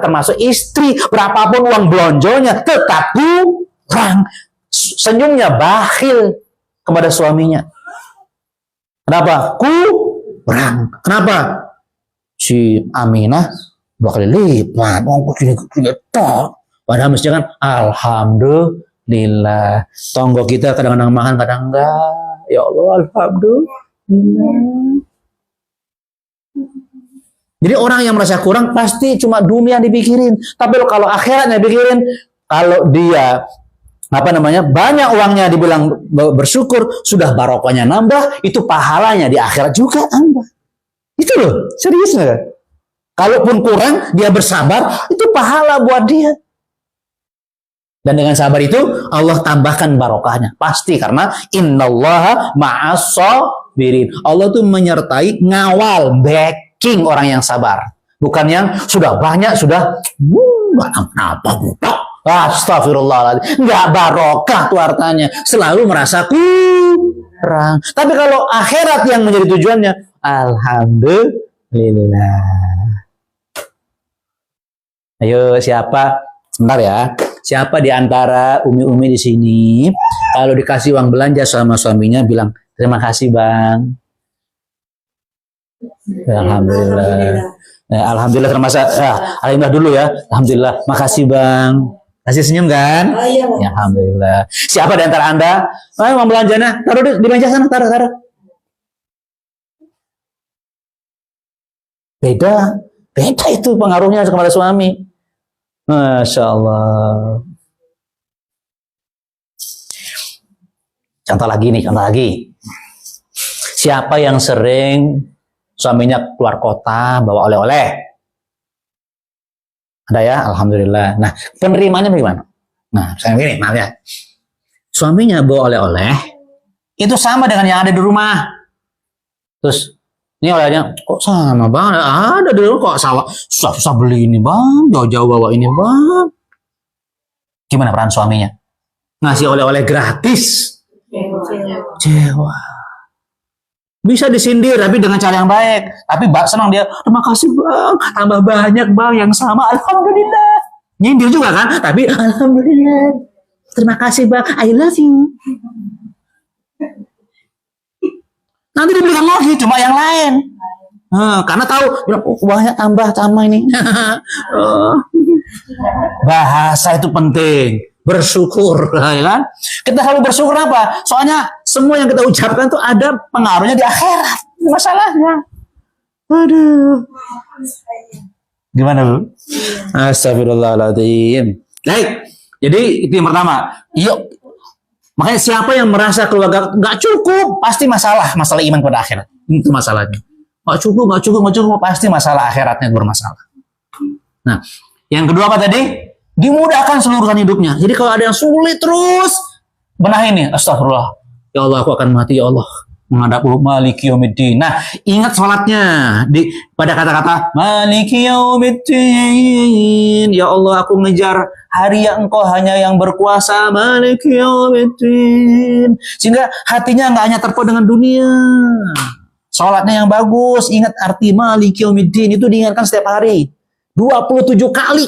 Termasuk istri, berapapun uang belonjonya tetap kurang. Senyumnya bakhil kepada suaminya. Kenapa? Kurang. Kenapa? Si Aminah 2 kali lipat. Padahal mestinya kan alhamdulillah. Tonggo kita kadang-kadang makan, kadang enggak. Ya Allah, alhamdulillah. Jadi orang yang merasa kurang pasti cuma dunia dipikirin. Tapi kalau akhiratnya dipikirin, kalau dia banyak uangnya dibilang bersyukur, sudah barokahnya nambah, itu pahalanya di akhirat juga nambah. Itu loh, serius nggak? Kalaupun kurang, dia bersabar, itu pahala buat dia. Dan dengan sabar itu Allah tambahkan barokahnya. Pasti karena innallaha ma'as sabirin. Allah tuh menyertai, ngawal, backing orang yang sabar. Bukan yang sudah banyak, sudah astagfirullahaladzim. Nggak barokah tuh artinya. Selalu merasa kurang. Tapi kalau akhirat yang menjadi tujuannya, alhamdulillah. Ayo siapa? Sebentar ya. Siapa di antara umi-umi di sini kalau dikasih uang belanja sama suaminya bilang, "Terima kasih, Bang. Alhamdulillah. Alhamdulillah termasuk. Alhamdulillah dulu ya. Alhamdulillah. Makasih Bang. Kasih senyum kan? Oh iya, Bang. Ya, alhamdulillah. Siapa di antara Anda? Mau belanjanya? Taruh di meja sana, taruh. Beda itu pengaruhnya kepada suami. Masya Allah. Contoh lagi. Siapa yang sering suaminya keluar kota bawa oleh-oleh? Ada ya, alhamdulillah. Nah, penerimaannya bagaimana? Nah, saya begini, maaf ya. Suaminya bawa oleh-oleh, itu sama dengan yang ada di rumah. Terus, ini olehnya, kok sama bang? Ada di rumah kok susah beli ini bang, jauh-jauh bawa ini bang. Gimana peran suaminya? Ngasih oleh-oleh gratis. Kecewa. Bisa disindir, tapi dengan cara yang baik. Tapi senang dia, terima kasih bang, tambah banyak bang yang sama, alhamdulillah. Nyindir juga kan, tapi alhamdulillah. Terima kasih bang, I love you. Nanti dibelikan lagi, cuma yang lain. Karena tahu, banyak tambah sama ini. Bahasa itu penting. Bersyukur, ya kan? Kita selalu bersyukur apa? Soalnya semua yang kita ucapkan tuh ada pengaruhnya di akhirat. Masalahnya. Aduh. Gimana, Bu? Astagfirullahaladzim. Baik. Jadi itu yang pertama. Yuk. Makanya siapa yang merasa keluarga nggak cukup, pasti masalah iman pada akhirat. Itu masalahnya. Nggak cukup, pasti masalah akhiratnya bermasalah. Nah, yang kedua apa tadi? Dimudahkan seluruh hidupnya. Jadi kalau ada yang sulit terus, benahi ini. Astagfirullah. Ya Allah, aku akan mati ya Allah. Menghadap Maliki Yaumiddin. Nah, ingat sholatnya. Pada kata-kata Maliki Yaumiddin. Ya Allah, aku ngejar hari yang engkau hanya yang berkuasa. Maliki Yaumiddin. Sehingga hatinya nggak hanya terpaut dengan dunia. Sholatnya yang bagus. Ingat arti Maliki Yaumiddin. Itu diingatkan setiap hari. 27 kali.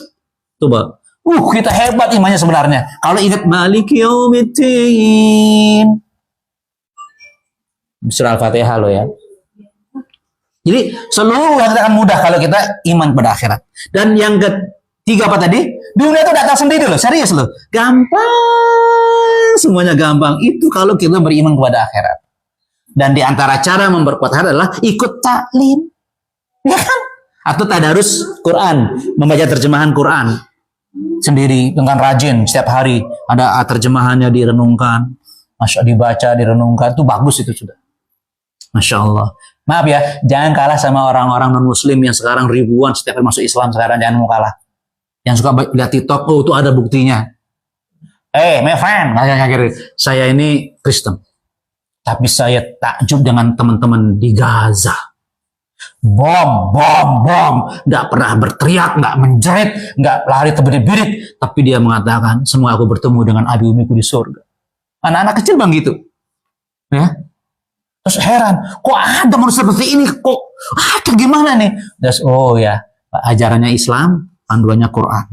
Coba. Kita hebat imannya sebenarnya. Kalau ingat Maliki Yaumiddin. Surah Al-Fatihah lo ya. Jadi seluruh yang akan mudah kalau kita iman pada akhirat. Dan yang ketiga apa tadi? Dunia itu datang sendiri loh, serius loh. Gampang, semuanya gampang. Itu kalau kita beriman kepada akhirat. Dan di antara cara memperkuat hati adalah ikut taklim. Ya kan? Atau tadarus Quran, membaca terjemahan Quran. Sendiri dengan rajin setiap hari ada terjemahannya direnungkan, dibaca direnungkan, itu bagus itu sudah. Masya Allah. Maaf ya, jangan kalah sama orang-orang non Muslim yang sekarang ribuan setiap hari masuk Islam sekarang, jangan mau kalah. Yang suka lihat TikTok, itu ada buktinya. My friend, saya ini Kristen, tapi saya takjub dengan teman-teman di Gaza. Bom, nggak pernah berteriak, nggak menjerit, nggak lari terbirit-birit, tapi dia mengatakan, semua aku bertemu dengan abi umiku di surga. Anak-anak kecil bang gitu, ya. Terus heran, kok ada manusia seperti ini, kok ada gimana nih? Terus, ajarannya Islam, panduannya Quran.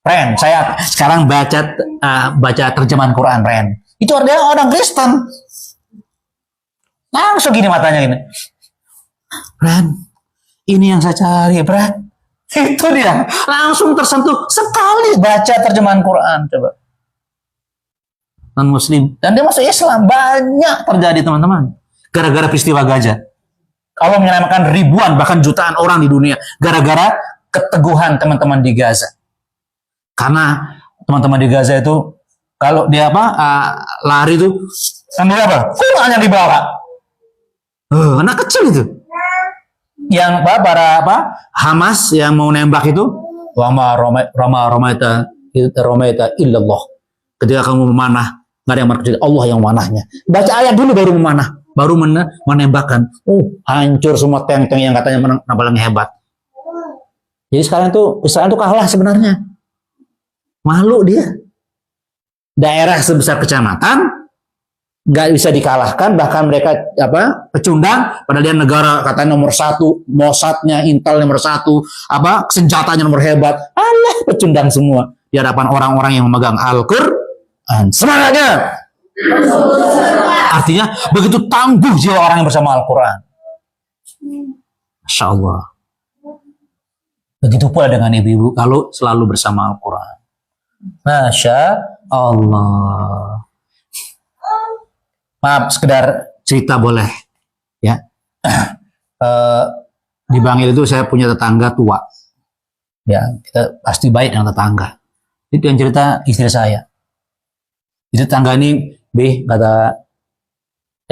Ren, saya sekarang baca terjemahan Quran, Ren. Itu artinya orang Kristen. Langsung gini matanya gini. Bran, ini yang saya cari, Bran. Itu dia. Langsung tersentuh sekali baca terjemahan Quran. Coba. Non-Muslim. Dan dia masuk Islam. Banyak terjadi, teman-teman. Gara-gara peristiwa Gaza. Allah menyelamatkan ribuan, bahkan jutaan orang di dunia. Gara-gara keteguhan teman-teman di Gaza. Karena teman-teman di Gaza itu, kalau dia lari itu, ambil apa? Quran yang dibawa. Anak kecil itu. Yang para Hamas yang mau nembak itu, wama romaita illallah. Ketika kamu memanah, nggak ada yang memanah, Allah yang memanahnya. Baca ayat dulu baru memanah, baru menembakkan. Hancur semua tank-tank yang katanya paling hebat. Jadi sekarang tuh Israel tuh kalah sebenarnya. Malu dia. Daerah sebesar kecamatan nggak bisa dikalahkan, bahkan mereka pecundang, padahal dia negara katanya nomor 1, Mossadnya Intel nomor 1, senjatanya nomor hebat, pecundang semua di hadapan orang-orang yang memegang Al-Quran. Semangatnya, artinya begitu tangguh jiwa orang yang bersama Al-Quran. Masya Allah. Begitu pula dengan ibu-ibu kalau selalu bersama Al-Quran. Masya Allah. Maaf, sekedar cerita boleh. Ya, di Bangil itu saya punya tetangga tua. Ya, kita pasti baik dengan tetangga. Itu yang cerita istri saya. Itu tetangga ini, kata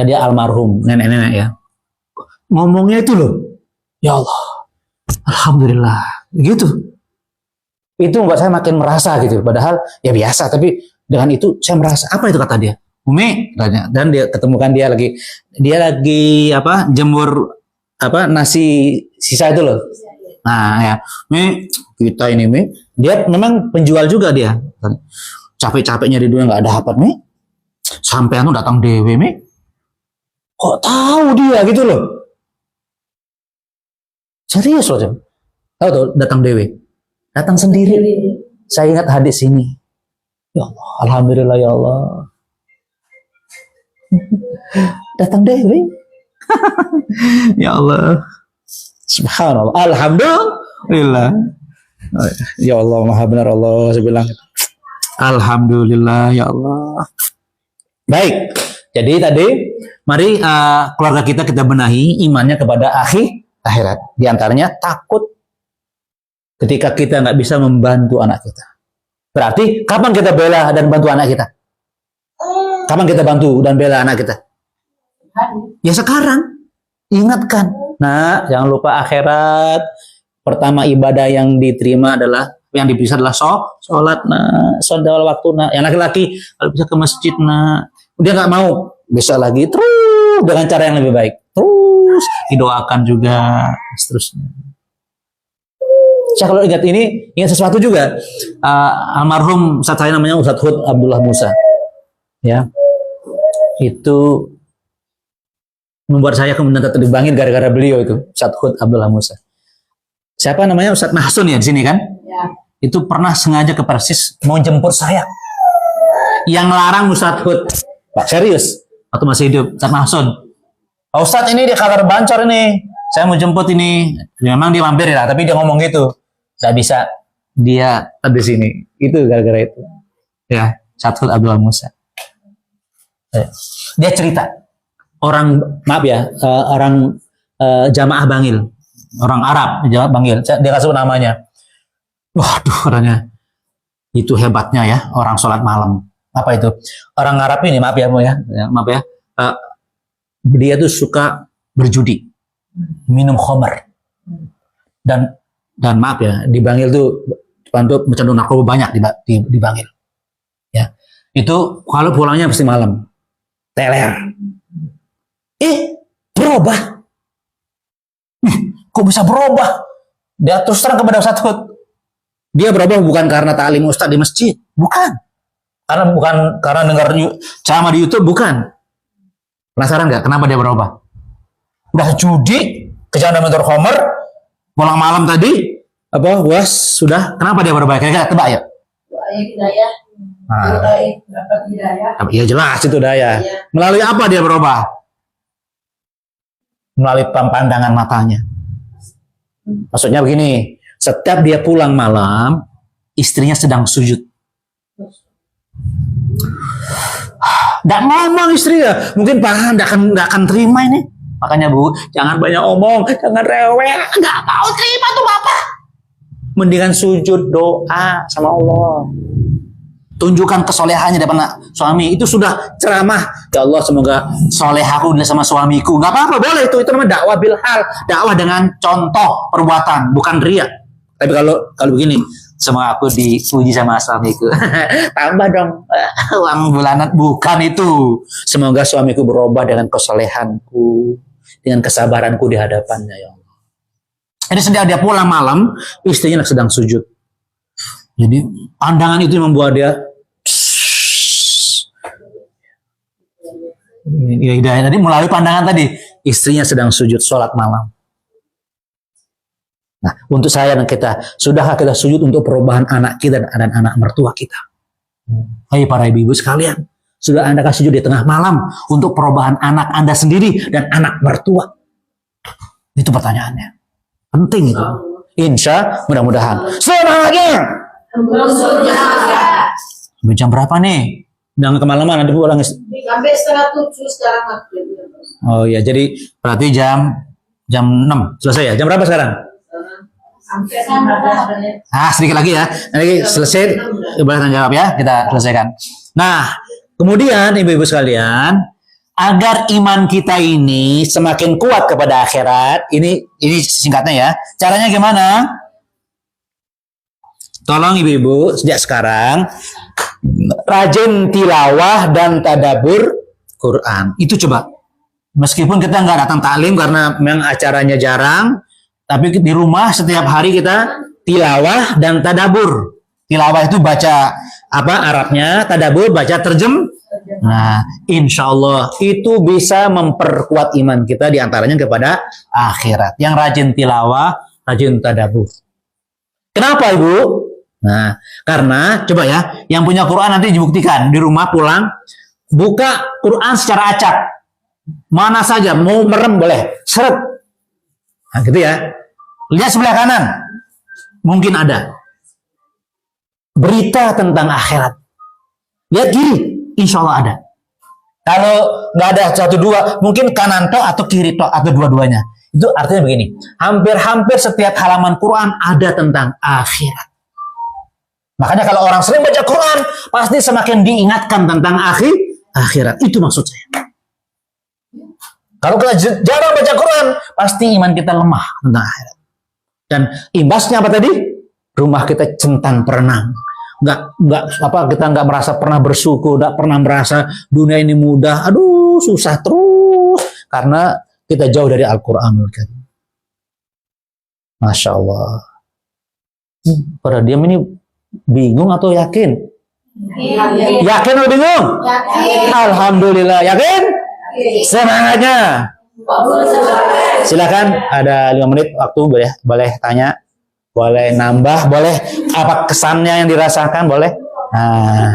dia almarhum, nenek-nenek ya. Ngomongnya itu loh, ya Allah, alhamdulillah, gitu. Itu membuat saya makin merasa gitu. Padahal ya biasa, tapi dengan itu saya merasa apa itu kata dia, Umi, katanya. Dan dia ketemukan dia lagi apa jemur apa nasi sisa itu loh. Nah ya, Mi, kita ini Mi, dia memang penjual juga dia. Capek-capeknya di dunia nggak ada apa Mi, sampai anu datang dewe Mi, kok tahu dia gitu loh. Serius loh, tahu tuh datang dewe, datang sendiri. Saya ingat hadis ini. Ya Allah, alhamdulillah ya Allah. Datang dewe. Ya Allah. Subhanallah. Alhamdulillah. Ya Allah, maha benar Allah. Saya bilang. Alhamdulillah ya Allah. Baik. Jadi tadi mari keluarga kita benahi imannya kepada akhirat. Di antaranya takut ketika kita nggak bisa membantu anak kita. Berarti kapan kita bela dan bantu anak kita? Kapan kita bantu dan bela anak kita? Ya sekarang. Ingatkan. Nah, jangan lupa akhirat. Pertama ibadah yang diterima adalah yang bisa adalah sholat. Nah, sholat waktu. Nah, yang laki-laki kalau bisa ke masjid. Nah, dia nggak mau. Besok lagi terus dengan cara yang lebih baik. Terus didoakan juga seterusnya. Saya kalau ingat sesuatu juga. Almarhum Ustaz saya namanya Ustaz Hud Abdullah Musa. Ya, itu membuat saya kemudian tetap dibangin gara-gara beliau itu, Ustaz Hud Abdullah Musa. Siapa namanya? Ustaz Mahsun ya di sini kan? Ya. Itu pernah sengaja ke Persis mau jemput saya. Yang larang Ustaz Hud. Pak serius, waktu masih hidup, Ustaz Mahsun. Pak Ustaz ini dia kabar Bancor ini. Saya mau jemput ini. Memang dia mampir ya, tapi dia ngomong gitu. Gak bisa dia ada di sini. Itu gara-gara itu. Ya, Ustaz Hud Abdullah Musa. Dia cerita. Orang jamaah Bangil, orang Arab jamaah Bangil, dia kasih namanya. Waduh, katanya itu hebatnya ya orang sholat malam. Apa itu? Orang Arab ini maaf ya, dia tuh suka berjudi, minum khamar, dan maaf ya di Bangil tuh pecandu narkoba banyak di Bangil. Ya, itu kalau pulangnya pasti malam, teler. Berubah. Kok bisa berubah? Dia terus terang kepada Ustaz Hud. Dia berubah bukan karena ta'lim Ustaz di masjid. Bukan karena dengar ceramah di YouTube. Bukan. Penasaran nggak kenapa dia berubah? Udah judi, kejangan motor homer, pulang malam tadi, sudah. Kenapa dia berubah? Kira-kira tebak ya? Hidayah. Dapat hidayah. Ya jelas itu daya. Melalui apa dia berubah? Melalui pandangan matanya. Maksudnya begini, setiap dia pulang malam, istrinya sedang sujud. Nggak ngomong istrinya, mungkin paham, nggak akan terima ini. Makanya Bu, jangan banyak omong, jangan rewel, nggak mau terima tuh Bapak. Mendingan sujud doa sama Allah. Tunjukkan kesolehannya depan suami. Itu sudah ceramah. Ya Allah, semoga soleh aku sama suamiku. Nggak apa-apa, boleh itu namanya dakwah bil hal. Dakwah dengan contoh perbuatan, bukan riya. Tapi kalau begini, semoga aku dipuji sama suamiku. Tambah dong uang bulanan. Bukan itu. Semoga suamiku berubah dengan kesolehanku, dengan kesabaranku di hadapannya ya Allah. Jadi sejak dia pulang malam, istrinya sedang sujud. Jadi pandangan itu membuat dia hidayah tadi melalui pandangan tadi, istrinya sedang sujud sholat malam. Nah, untuk saya dan kita, sudahkah kita sujud untuk perubahan anak kita dan anak mertua kita? Hai para ibu-ibu sekalian, sudah Anda sujud di tengah malam untuk perubahan anak Anda sendiri dan anak mertua? Itu pertanyaannya. Penting itu. Insya mudah-mudahan. Semangatnya. Sampai jam berapa nih? Jangan kemalaman, nanti orang. Sampai setengah 7 sekarang maghrib. Oh ya, jadi berarti jam 6 selesai ya. Jam berapa sekarang? Sampai 15 menit. Sedikit lagi ya. Nanti selesai ibadah tanya jawab ya, kita selesaikan. Nah, kemudian ibu-ibu sekalian, agar iman kita ini semakin kuat kepada akhirat, ini singkatnya ya. Caranya gimana? Tolong ibu-ibu sejak sekarang rajin tilawah dan tadabbur Quran. Itu coba. Meskipun kita nggak datang taklim karena memang acaranya jarang, tapi di rumah setiap hari kita tilawah dan tadabbur. Tilawah itu baca apa Arabnya, tadabbur baca terjem. Nah, insya Allah itu bisa memperkuat iman kita diantaranya kepada akhirat. Yang rajin tilawah, rajin tadabbur. Kenapa Ibu? Nah, karena coba ya, yang punya Quran nanti dibuktikan di rumah pulang, buka Quran secara acak. Mana saja, mau merem boleh, seret. Nah, gitu ya. Lihat sebelah kanan, mungkin ada berita tentang akhirat. Lihat kiri, insya Allah ada. Kalau nggak ada satu dua, mungkin kanan toh atau kiri toh atau dua-duanya. Itu artinya begini, hampir-hampir setiap halaman Quran ada tentang akhirat. Makanya kalau orang sering baca Quran, pasti semakin diingatkan tentang akhirat. Itu maksud saya. Kalau kita jarang baca Quran, pasti iman kita lemah tentang akhirat. Dan imbasnya apa tadi? Rumah kita centang perenang. Kita nggak merasa pernah bersyukur, nggak pernah merasa dunia ini mudah. Aduh, susah terus karena kita jauh dari Al-Qur'anul Karim. Masya Allah. Pada diam ini bingung atau yakin? Yakin atau bingung? Yakin. Alhamdulillah, yakin? Semangatnya. Silakan, ada 5 menit waktu, boleh tanya, boleh nambah, boleh apa kesannya yang dirasakan, boleh. Nah,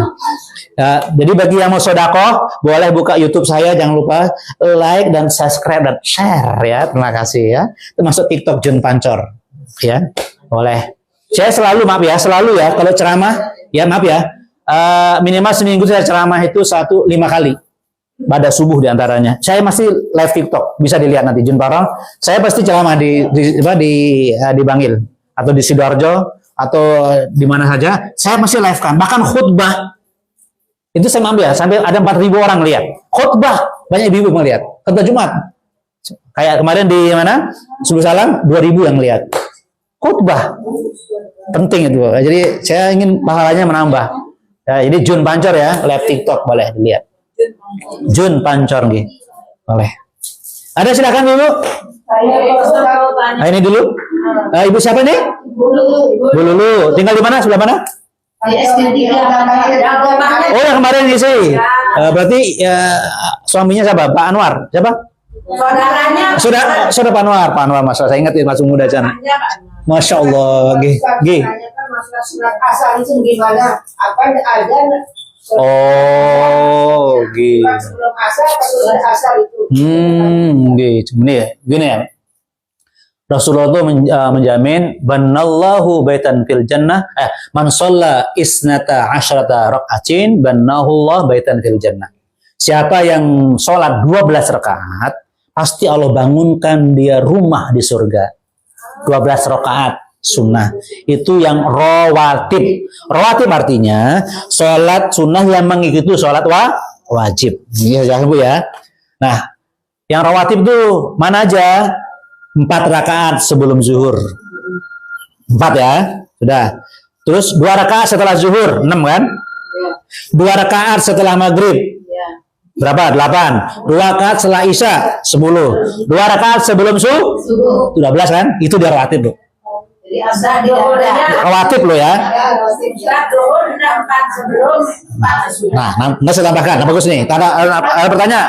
jadi bagi yang mau sodakoh, boleh buka YouTube saya, jangan lupa like dan subscribe dan share ya, terima kasih ya. Termasuk TikTok Jun Pancor, ya, boleh. Saya selalu selalu ya, kalau ceramah, ya maaf ya, minimal seminggu saya ceramah itu 5 kali. Pada subuh diantaranya. Saya masih live TikTok, bisa dilihat nanti Jun Parol. Saya pasti ceramah di Bangil atau di Sidoarjo atau di mana saja. Saya masih live kan. Bahkan khutbah itu saya ambil ya, sampai ada 4.000 orang lihat. Khutbah banyak ibu melihat. Khutbah Jumat. Kayak kemarin di mana? Subuh Salam 2.000 yang lihat. Khutbah penting itu. Jadi saya ingin pahalanya menambah. Ya, jadi Jun Pancor ya, live TikTok boleh dilihat. Jun Pancor gitu. Boleh. Ada silakan Ibu. Ini dulu. Ibu siapa nih? Bu Lulu. Tinggal di mana? Sebelah mana? Oh, yang kemarin isi. Berarti suaminya siapa? Pak Anwar. Siapa? Saudaranya. Sudah Pak Anwar. Pak Anwar, Mas. Saya ingat itu masuk muda sana. Masya Allah. Gih. Masalah surat asal itu gimana? Apa ada? Oh, gitu. Sebelum asal, surat asal itu. Gitu. Gini ya. Rasulullah itu menjamin banallahu baitan fil jannah man shalla isnata asyrata raka'atin banahullah baitan fil jannah. Siapa yang sholat 12 rakaat, pasti Allah bangunkan dia rumah di surga. 12 rakaat sunnah. Itu yang rawatib. Rawatib artinya sholat sunnah yang mengikuti sholat wajib. Iya Bu ya. Nah, yang rawatib itu mana aja? 4 rakaat sebelum zuhur. 4 ya. Sudah. Terus 2 rakaat setelah zuhur. 6 kan? 2 rakaat setelah maghrib. Berapa? 8. 2 rakaat setelah isya. 10. 2 rakaat sebelum subuh. 12 kan? Itu dia rawatib, Bu. Jadi asal Rawatib lo ya. Nah, nggak saya tambahkan. Nah, bagus nih. Ada pertanyaan.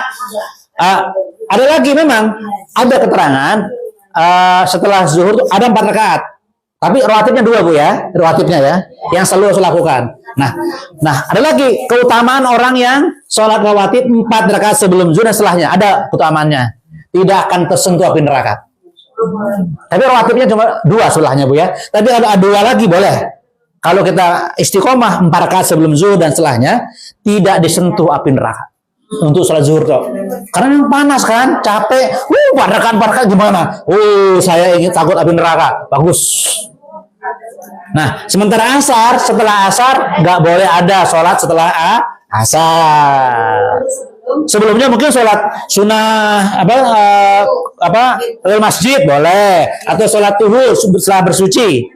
Ada lagi memang. Ada keterangan. Setelah zuhur itu ada 4 rakaat. Tapi rawatibnya 2 Bu ya. Rawatibnya ya. Yang selalu harus lakukan. Nah, ada lagi keutamaan orang yang sholat rawatib 4 rakaat sebelum zuhur dan setelahnya. Ada keutamaannya. Tidak akan tersentuh api neraka. Tapi rawatibnya cuma 2 sebelahnya Bu ya. Tapi ada 2 lagi boleh. Kalau kita istiqomah 4 rakaat sebelum zuhur dan setelahnya, tidak disentuh api neraka. Untuk sholat zuhur toh. Karena memang panas kan, capek. 4 rakaat gimana? Saya ingin takut api neraka. Bagus. Nah, sementara asar, setelah asar nggak boleh ada sholat setelah asar. Sebelumnya mungkin sholat sunnah masjid boleh, atau sholat zuhur setelah bersuci,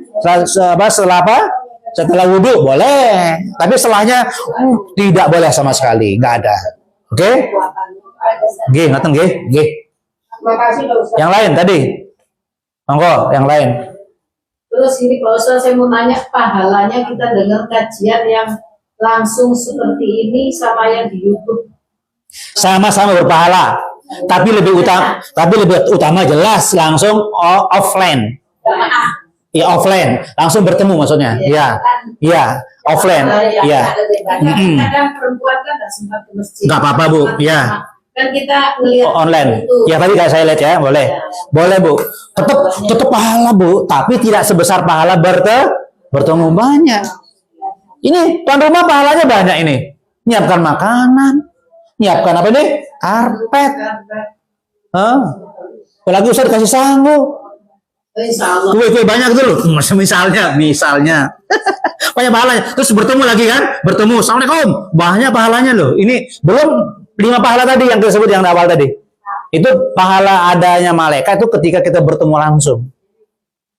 setelah wudhu boleh. Tapi setelahnya tidak boleh sama sekali, nggak ada. Oke? Gih, ngaten gih. Makasih Pak Ustaz. Yang lain tadi, monggo, yang lain. Terus ini Pak Ustaz, saya mau nanya, pahalanya kita dengar kajian yang langsung seperti ini sama yang di YouTube. Sama-sama berpahala, tapi lebih utama jelas langsung offline. Ya offline, langsung bertemu maksudnya. Ya, offline. Ya. Kadang perempuan kan nggak sempat ke masjid. Nggak apa-apa Bu. Ya. Kan kita ngelihat Online. itu. Ya tadi saya lihat ya, boleh. Boleh Bu. Tetap pahala Bu, tapi tidak sebesar pahala bertemu banyak. Ini tuan rumah pahalanya banyak ini. Nyiapkan makanan, nyiapkan apa nih? Karpet. Apalagi Ustaz kasih sanggup. Insya Allah. Kue banyak tuh loh. Misalnya. Banyak pahalanya. Terus bertemu lagi kan? Bertemu. Assalamualaikum. Banyak pahalanya loh. Ini belum 5 pahala tadi yang disebut yang awal tadi. Itu pahala adanya malaikat itu ketika kita bertemu langsung.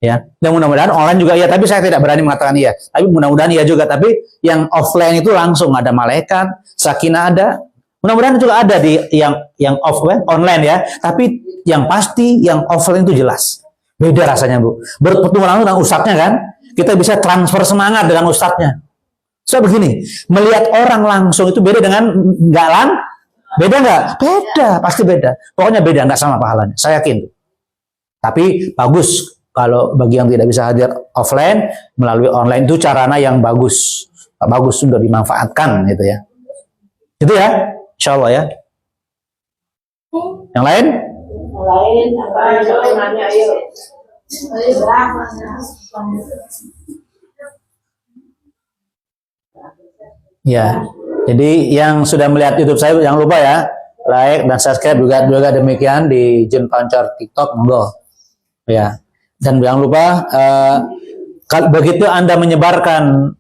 Ya. Dan mudah-mudahan online juga ya, tapi saya tidak berani mengatakan iya. Tapi mudah-mudahan iya juga. Tapi yang offline itu langsung ada malaikat, sakinah ada. Mudah-mudahan juga ada di yang offline, online ya. Tapi yang pasti yang offline itu jelas. Beda rasanya Bu. Bertemu langsung dengan ustadznya kan, kita bisa transfer semangat dengan ustadznya. So begini, melihat orang langsung itu beda dengan beda nggak? Beda, pasti beda. Pokoknya beda, nggak sama pahalanya. Saya yakin. Tapi bagus kalau bagi yang tidak bisa hadir offline, melalui online itu caranya yang bagus. Bagus sudah dimanfaatkan gitu ya. Itu ya, insya Allah ya. Yang lain? Lain apa yang nanya ayo. Ya, jadi yang sudah melihat YouTube saya jangan lupa ya, like dan subscribe juga demikian di Jun Pancor TikTok, monggo. Ya, dan jangan lupa begitu Anda menyebarkan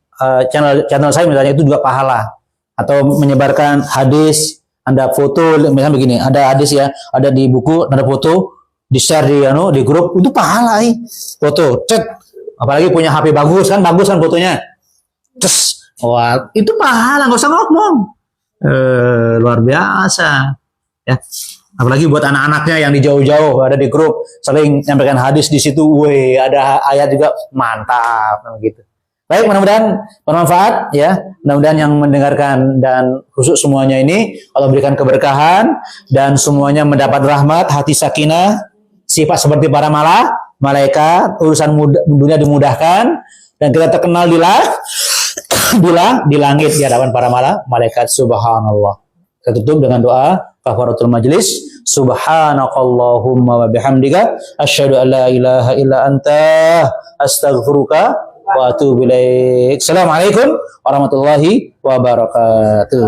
channel saya misalnya itu juga pahala, atau menyebarkan hadis, Anda foto misalnya begini, ada hadis ya, ada di buku, ada foto, di share di grup, itu pahala foto, cet, apalagi punya HP bagus kan fotonya, terus wah itu pahala, nggak usah ngomong, luar biasa ya. Apalagi buat anak-anaknya yang di jauh-jauh ada di grup sering nyampaikan hadis di situ, ada ayat juga, mantap gitu. Baik, mudah-mudahan bermanfaat ya. Mudah-mudahan yang mendengarkan dan khusus semuanya ini Allah berikan keberkahan dan semuanya mendapat rahmat, hati sakinah, sifat seperti para malaikat, urusan dunia dimudahkan, dan kita terkenal di langit di hadapan para malaikat. Subhanallah. Kita tutup dengan doa kafaratul majlis. Subhanakallahumma wa bihamdika asyhadu an la ilaha illa anta astaghfiruka wa atubu ilaik. Assalamualaikum warahmatullahi wabarakatuh.